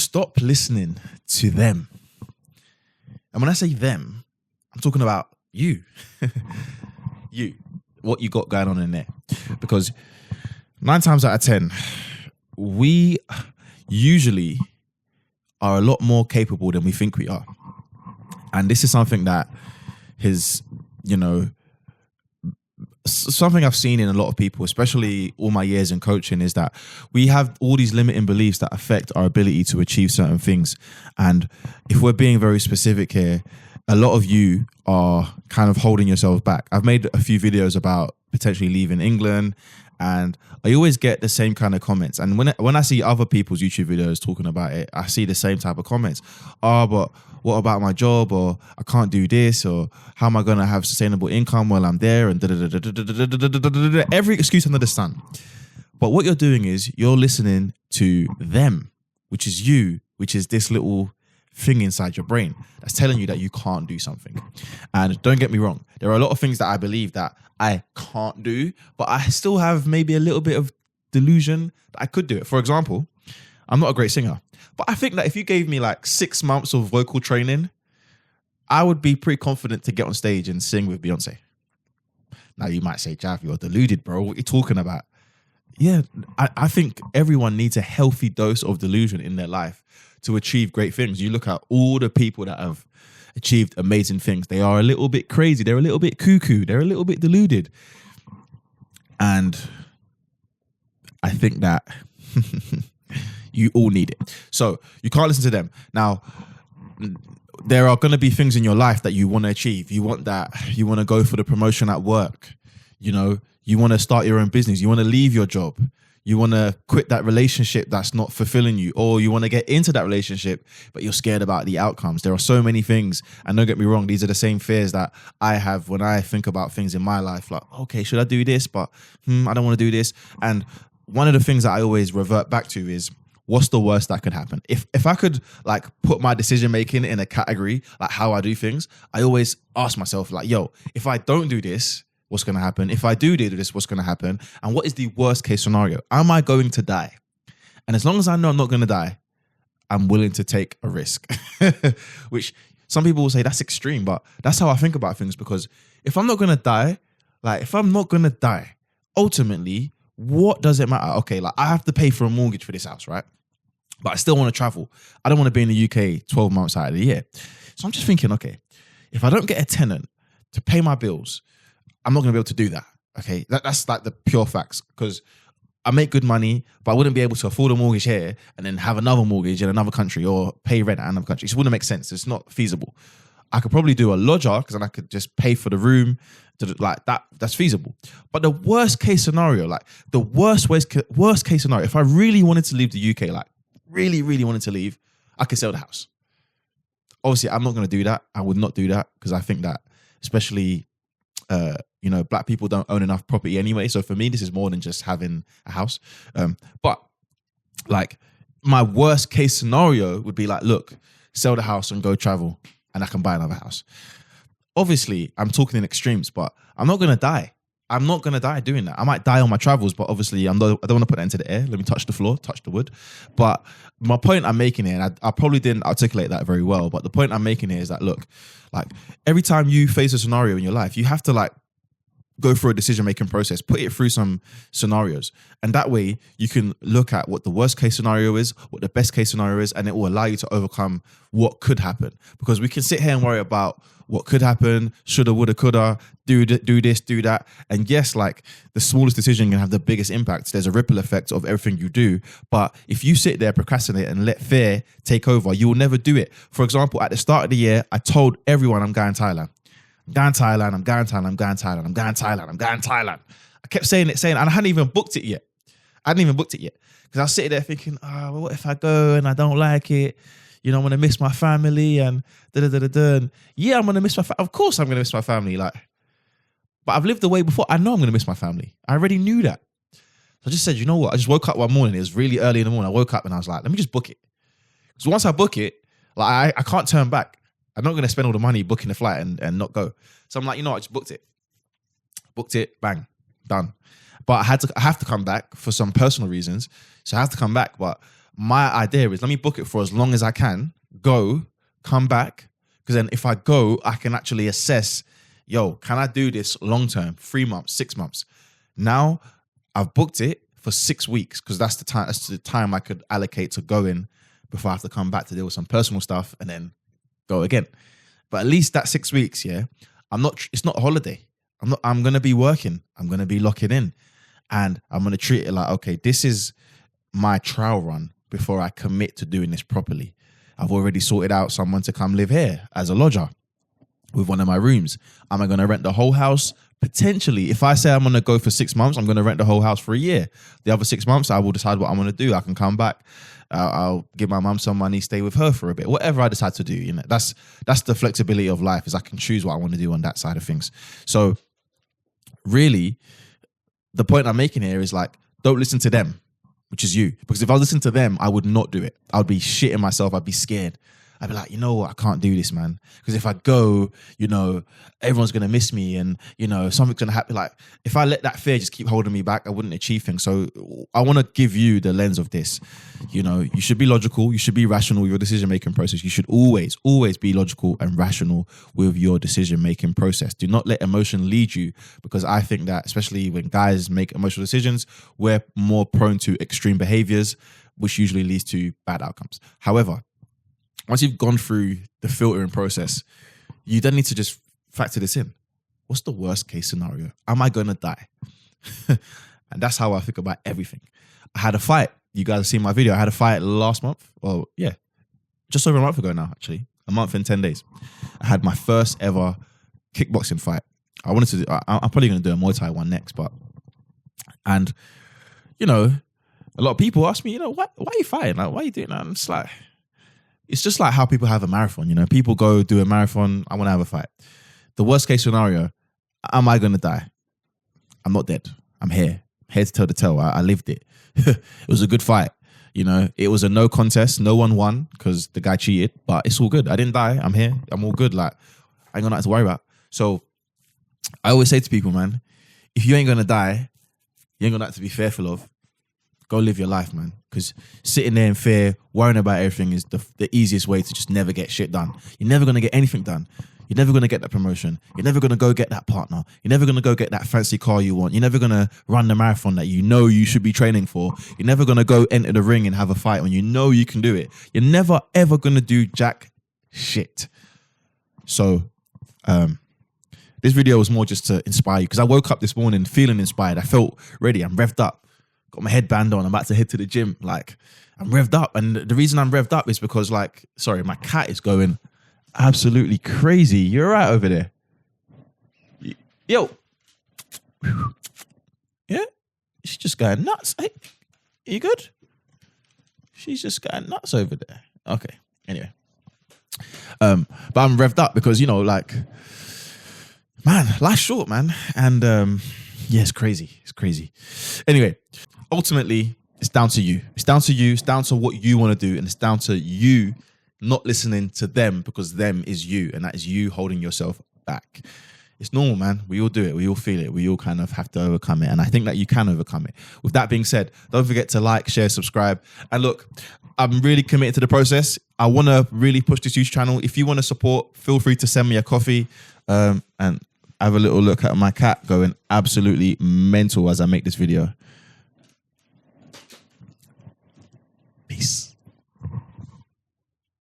stop listening to them. And when I say them, I'm talking about you. You. What you got going on in there. Because 9 times out of 10, we usually are a lot more capable than we think we are. And this is something that is, something I've seen in a lot of people, especially all my years in coaching, is that we have all these limiting beliefs that affect our ability to achieve certain things. And if we're being very specific here, a lot of you are kind of holding yourselves back. I've made a few videos about potentially leaving England, and I always get the same kind of comments. And when I see other people's YouTube videos talking about it, I see the same type of comments. Oh, but what about my job? Or I can't do this, or how am I going to have sustainable income while I'm there? And every excuse under the sun. But what you're doing is you're listening to them, which is you, which is this little thing inside your brain that's telling you that you can't do something. And don't get me wrong, there are a lot of things that I believe that I can't do, but I still have maybe a little bit of delusion that I could do it. For example, I'm not a great singer, but I think that if you gave me like 6 months of vocal training, I would be pretty confident to get on stage and sing with Beyonce. Now you might say, Jav, you're deluded, bro. What are you talking about? Yeah, I think everyone needs a healthy dose of delusion in their life to achieve great things. You look at all the people that have achieved amazing things. They are a little bit crazy. They're a little bit cuckoo. They're a little bit deluded. And I think that you all need it. So you can't listen to them. Now, there are going to be things in your life that you want to achieve. You want to go for the promotion at work. You want to start your own business. You want to leave your job. You want to quit that relationship that's not fulfilling you, or you want to get into that relationship, but you're scared about the outcomes. There are so many things. And don't get me wrong, these are the same fears that I have when I think about things in my life. Like, okay, should I do this? But I don't want to do this. And one of the things that I always revert back to is, what's the worst that could happen? If I could like put my decision making in a category, like how I do things, I always ask myself like, yo, if I don't do this, what's going to happen? If I do this, what's going to happen? And what is the worst case scenario? Am I going to die? And as long as I know I'm not going to die, I'm willing to take a risk. Which some people will say that's extreme, but that's how I think about things. Because if I'm not going to die, ultimately, what does it matter? Okay, like I have to pay for a mortgage for this house, right? But I still want to travel. I don't want to be in the UK 12 months out of the year. So I'm just thinking, okay, if I don't get a tenant to pay my bills, I'm not going to be able to do that. Okay, that's like the pure facts, because I make good money, but I wouldn't be able to afford a mortgage here and then have another mortgage in another country or pay rent at another country. It just wouldn't make sense. It's not feasible. I could probably do a lodger because then I could just pay for the room like that. That's feasible. But the worst case scenario, like the worst case scenario, if I really wanted to leave the UK, like really, really wanted to leave, I could sell the house. Obviously, I'm not going to do that. I would not do that because I think that especially, black people don't own enough property anyway. So for me, this is more than just having a house. But like my worst case scenario would be like, look, sell the house and go travel and I can buy another house. Obviously, I'm talking in extremes, but I'm not going to die. I'm not going to die doing that. I might die on my travels, but obviously I don't want to put that into the air. Let me touch the floor, touch the wood. But my point I'm making here, and I probably didn't articulate that very well, but the point I'm making here is that, look, like every time you face a scenario in your life, you have to like go through a decision-making process, put it through some scenarios. And that way you can look at what the worst case scenario is, what the best case scenario is, and it will allow you to overcome what could happen. Because we can sit here and worry about what could happen, shoulda, woulda, coulda, do this, do that. And yes, like the smallest decision can have the biggest impact. There's a ripple effect of everything you do. But if you sit there, procrastinate and let fear take over, you will never do it. For example, at the start of the year, I told everyone I'm going Thailand. I'm going Thailand. I kept saying it, and I hadn't even booked it yet. Because I was sitting there thinking, well, what if I go and I don't like it? I'm going to miss my family and And yeah, I'm going to miss my family. Of course I'm going to miss my family. But I've lived away before. I know I'm going to miss my family. I already knew that. So I just said, you know what? I just woke up one morning. It was really early in the morning. I woke up and I was like, let me just book it. Because once I book it, I can't turn back. I'm not going to spend all the money booking the flight and not go. So I'm like, you know what? I just booked it. Booked it. Bang. Done. But I have to come back for some personal reasons. So I have to come back. But my idea is let me book it for as long as I can, go, come back. Because then if I go, I can actually assess, yo, can I do this long term, 3 months, 6 months? Now I've booked it for 6 weeks because that's the time I could allocate to going before I have to come back to deal with some personal stuff and then go again. But at least that 6 weeks, yeah, it's not a holiday. I'm going to be working. I'm going to be locking in, and I'm going to treat it like, okay, this is my trial run before I commit to doing this properly. I've already sorted out someone to come live here as a lodger with one of my rooms. Am I going to rent the whole house? Potentially. If I say I'm going to go for 6 months, I'm going to rent the whole house for a year. The other 6 months, I will decide what I'm going to do. I can come back. I'll give my mum some money, stay with her for a bit. Whatever I decide to do, you know, that's the flexibility of life, is I can choose what I want to do on that side of things. So really, the point I'm making here is like, don't listen to them, which is you. Because if I listened to them, I would not do it. I would be shitting myself. I'd be scared. I'd be like, you know what? I can't do this, man. Because if I go, you know, everyone's going to miss me and, you know, something's going to happen. Like, if I let that fear just keep holding me back, I wouldn't achieve things. So I want to give you the lens of this. You know, you should be logical. You should be rational with your decision-making process. You should always be logical and rational with your decision-making process. Do not let emotion lead you, because I think that, especially when guys make emotional decisions, we're more prone to extreme behaviors, which usually leads to bad outcomes. However, once you've gone through the filtering process, you then need to just factor this in. What's the worst case scenario? Am I going to die? And that's how I think about everything. I had a fight. You guys have seen my video. I had a fight last month. Well, yeah, just over a month ago now, actually. A month and 10 days. I had my first ever kickboxing fight. I wanted to do, I'm probably going to do a Muay Thai one next, and, you know, a lot of people ask me, you know, why are you fighting? Like, why are you doing that? And it's just like how people have a marathon, you know. People go do a marathon, I want to have a fight. The worst case scenario, am I going to die? I'm not dead. I'm here. Head to toe to toe. I lived it. It was a good fight. You know, it was a no contest. No one won because the guy cheated, but it's all good. I didn't die. I'm here. I'm all good. Like, I ain't got nothing to worry about. So I always say to people, man, if you ain't going to die, you ain't got nothing to be fearful of. Go live your life, man. Because sitting there in fear, worrying about everything is the easiest way to just never get shit done. You're never going to get anything done. You're never going to get that promotion. You're never going to go get that partner. You're never going to go get that fancy car you want. You're never going to run the marathon that you know you should be training for. You're never going to go enter the ring and have a fight when you know you can do it. You're never, ever going to do jack shit. So, this video was more just to inspire you, because I woke up this morning feeling inspired. I felt ready. I'm revved up. Got my headband on. I'm about to head to the gym. Like, I'm revved up. And the reason I'm revved up is because, like, sorry, my cat is going absolutely crazy. You're right over there. Yo. Yeah? She's just going nuts. Hey, you good? She's just going nuts over there. Okay. Anyway. But I'm revved up because, you know, like, man, life's short, man. And, yeah, it's crazy. It's crazy. Anyway, ultimately, it's down to you. It's down to you. It's down to what you want to do. And it's down to you not listening to them, because them is you. And that is you holding yourself back. It's normal, man. We all do it. We all feel it. We all kind of have to overcome it. And I think that you can overcome it. With that being said, don't forget to like, share, subscribe. And look, I'm really committed to the process. I want to really push this huge channel. If you want to support, feel free to send me a coffee. And have a little look at my cat going absolutely mental as I make this video.